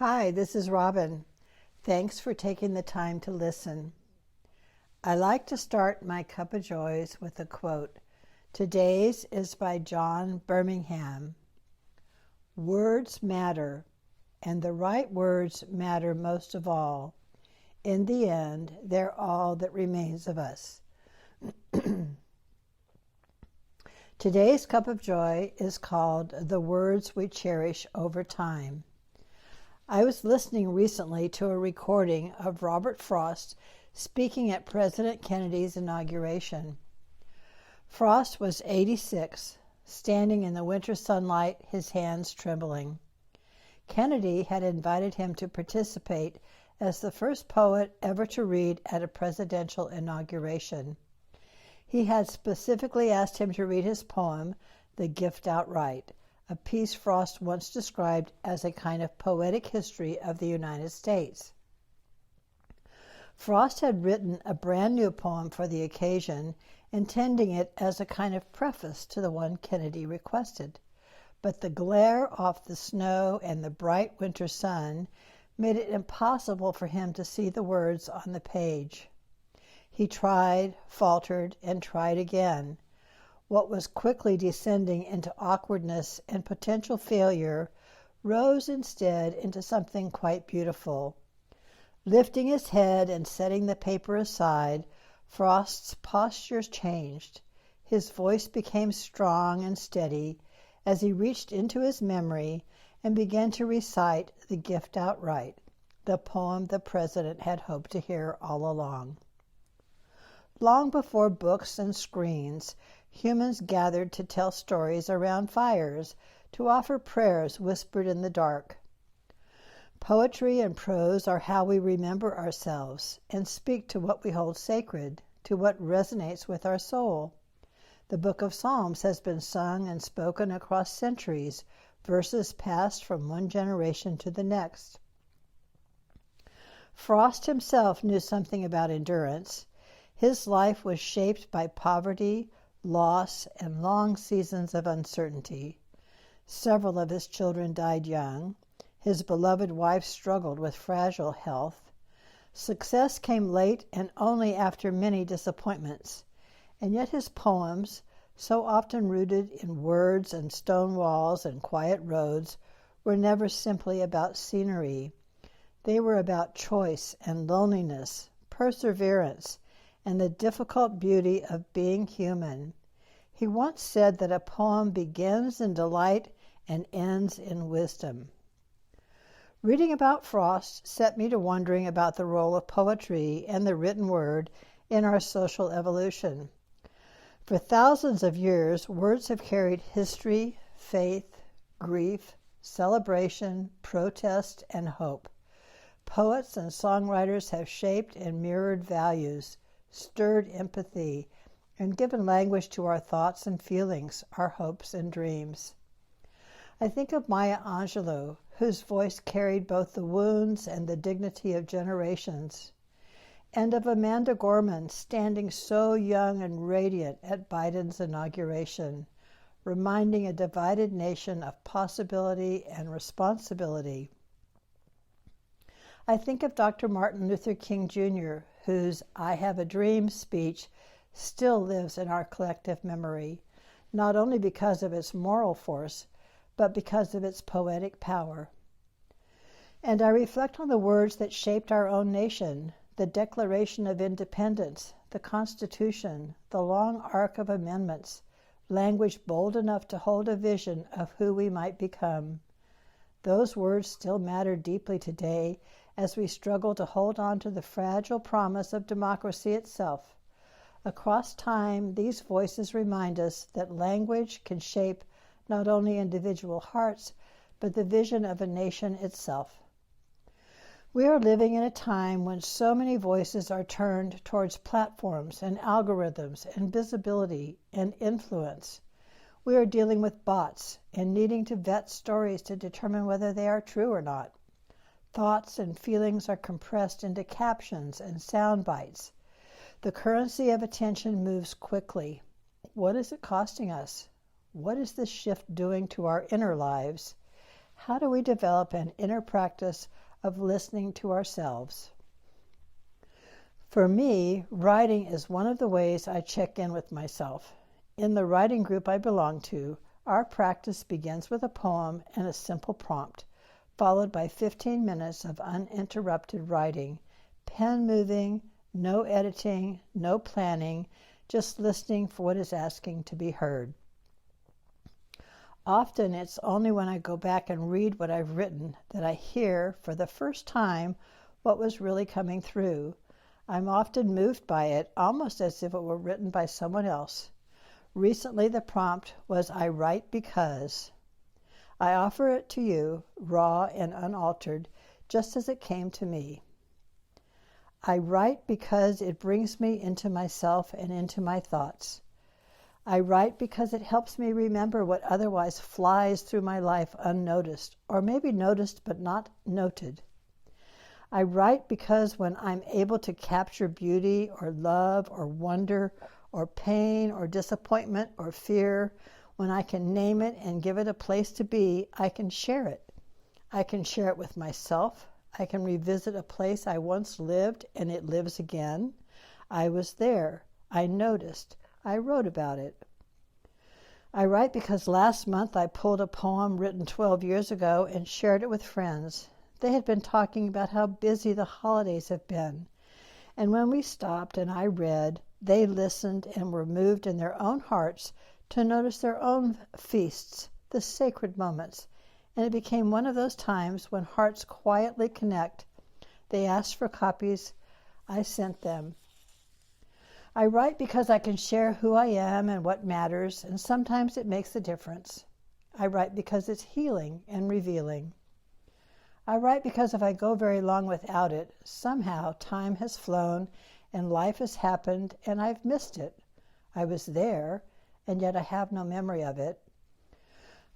Hi, this is Robyn. Thanks for taking the time to listen. I like to start my Cup of Joys with a quote. Today's is by John Birmingham. Words matter, and the right words matter most of all. In the end, they're all that remains of us. Today's Cup of Joy is called The Words We Cherish Over Time. I was listening recently to a recording of Robert Frost speaking at President Kennedy's inauguration. Frost was 86, standing in the winter sunlight, his hands trembling. Kennedy had invited him to participate as the first poet ever to read at a presidential inauguration. He had specifically asked him to read his poem, The Gift Outright, a piece Frost once described as a kind of poetic history of the United States. Frost had written a brand new poem for the occasion, intending it as a kind of preface to the one Kennedy requested. But the glare off the snow and the bright winter sun made it impossible for him to see the words on the page. He tried, faltered, and tried again. What was quickly descending into awkwardness and potential failure rose instead into something quite beautiful. Lifting his head and setting the paper aside, Frost's posture changed. His voice became strong and steady as he reached into his memory and began to recite The Gift Outright, the poem the president had hoped to hear all along. Long before books and screens, humans gathered to tell stories around fires, to offer prayers whispered in the dark. Poetry and prose are how we remember ourselves and speak to what we hold sacred, to what resonates with our soul. The Book of Psalms has been sung and spoken across centuries, verses passed from one generation to the next. Frost himself knew something about endurance. His life was shaped by poverty, loss, and long seasons of uncertainty. Several of his children died young. His beloved wife struggled with fragile health. Success came late and only after many disappointments. And yet his poems, so often rooted in words and stone walls and quiet roads, were never simply about scenery. They were about choice and loneliness, perseverance, and the difficult beauty of being human. He once said that a poem begins in delight and ends in wisdom. Reading about Frost set me to wondering about the role of poetry and the written word in our social evolution. For thousands of years, words have carried history, faith, grief, celebration, protest, and hope. Poets and songwriters have shaped and mirrored values, stirred empathy, and given language to our thoughts and feelings, our hopes and dreams. I think of Maya Angelou, whose voice carried both the wounds and the dignity of generations, and of Amanda Gorman standing so young and radiant at Biden's inauguration, reminding a divided nation of possibility and responsibility. I think of Dr. Martin Luther King Jr., whose I Have a Dream speech still lives in our collective memory, not only because of its moral force, but because of its poetic power. And I reflect on the words that shaped our own nation, the Declaration of Independence, the Constitution, the long arc of amendments, language bold enough to hold a vision of who we might become. Those words still matter deeply today as we struggle to hold on to the fragile promise of democracy itself. Across time, these voices remind us that language can shape not only individual hearts, but the vision of a nation itself. We are living in a time when so many voices are turned towards platforms and algorithms and visibility and influence. We are dealing with bots and needing to vet stories to determine whether they are true or not. Thoughts and feelings are compressed into captions and sound bites. The currency of attention moves quickly. What is it costing us? What is this shift doing to our inner lives? How do we develop an inner practice of listening to ourselves? For me, writing is one of the ways I check in with myself. In the writing group I belong to, our practice begins with a poem and a simple prompt, followed by 15 minutes of uninterrupted writing, pen moving, no editing, no planning, just listening for what is asking to be heard. Often it's only when I go back and read what I've written that I hear for the first time what was really coming through. I'm often moved by it, almost as if it were written by someone else. Recently the prompt was, I write because. I offer it to you, raw and unaltered, just as it came to me. I write because it brings me into myself and into my thoughts. I write because it helps me remember what otherwise flies through my life unnoticed, or maybe noticed but not noted. I write because when I'm able to capture beauty or love or wonder or pain or disappointment or fear, when I can name it and give it a place to be, I can share it. I can share it with myself. I can revisit a place I once lived and it lives again. I was there. I noticed. I wrote about it. I write because last month I pulled a poem written 12 years ago and shared it with friends. They had been talking about how busy the holidays have been. And when we stopped and I read, they listened and were moved in their own hearts to notice their own feasts, the sacred moments. And it became one of those times when hearts quietly connect. They asked for copies. I sent them. I write because I can share who I am and what matters, and sometimes it makes a difference. I write because it's healing and revealing. I write because if I go very long without it, somehow time has flown and life has happened and I've missed it. I was there, and yet I have no memory of it.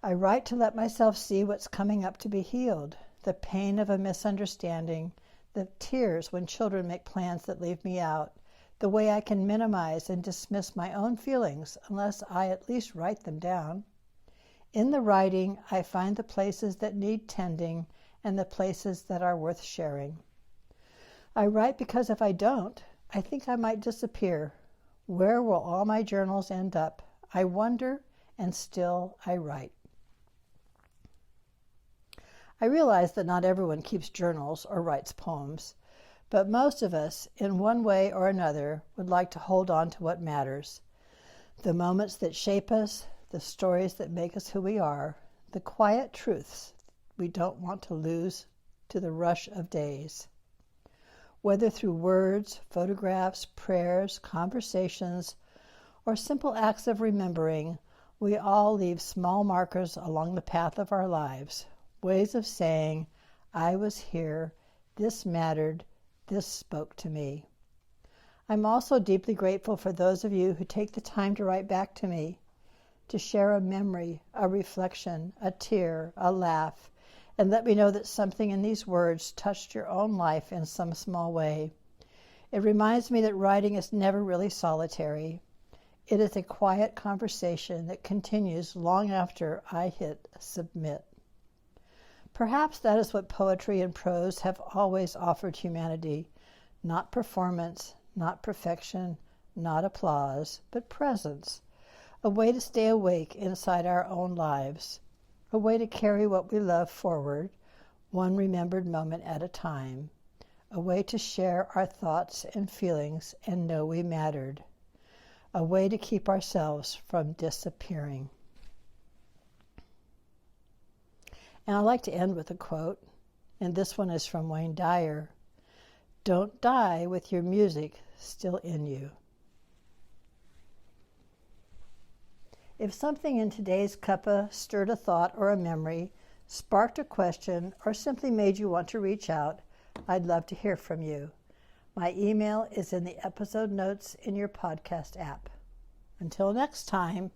I write to let myself see what's coming up to be healed, the pain of a misunderstanding, the tears when children make plans that leave me out, the way I can minimize and dismiss my own feelings unless I at least write them down. In the writing, I find the places that need tending and the places that are worth sharing. I write because if I don't, I think I might disappear. Where will all my journals end up? I wonder, and still I write. I realize that not everyone keeps journals or writes poems, but most of us, in one way or another, would like to hold on to what matters. The moments that shape us, the stories that make us who we are, the quiet truths we don't want to lose to the rush of days. Whether through words, photographs, prayers, conversations, or simple acts of remembering, we all leave small markers along the path of our lives, ways of saying, I was here, this mattered, this spoke to me. I'm also deeply grateful for those of you who take the time to write back to me, to share a memory, a reflection, a tear, a laugh, and let me know that something in these words touched your own life in some small way. It reminds me that writing is never really solitary. It is a quiet conversation that continues long after I hit submit. Perhaps that is what poetry and prose have always offered humanity. Not performance, not perfection, not applause, but presence. A way to stay awake inside our own lives. A way to carry what we love forward, one remembered moment at a time. A way to share our thoughts and feelings and know we mattered. A way to keep ourselves from disappearing. And I like to end with a quote, and this one is from Wayne Dyer. Don't die with your music still in you. If something in today's cuppa stirred a thought or a memory, sparked a question, or simply made you want to reach out, I'd love to hear from you. My email is in the episode notes in your podcast app. Until next time.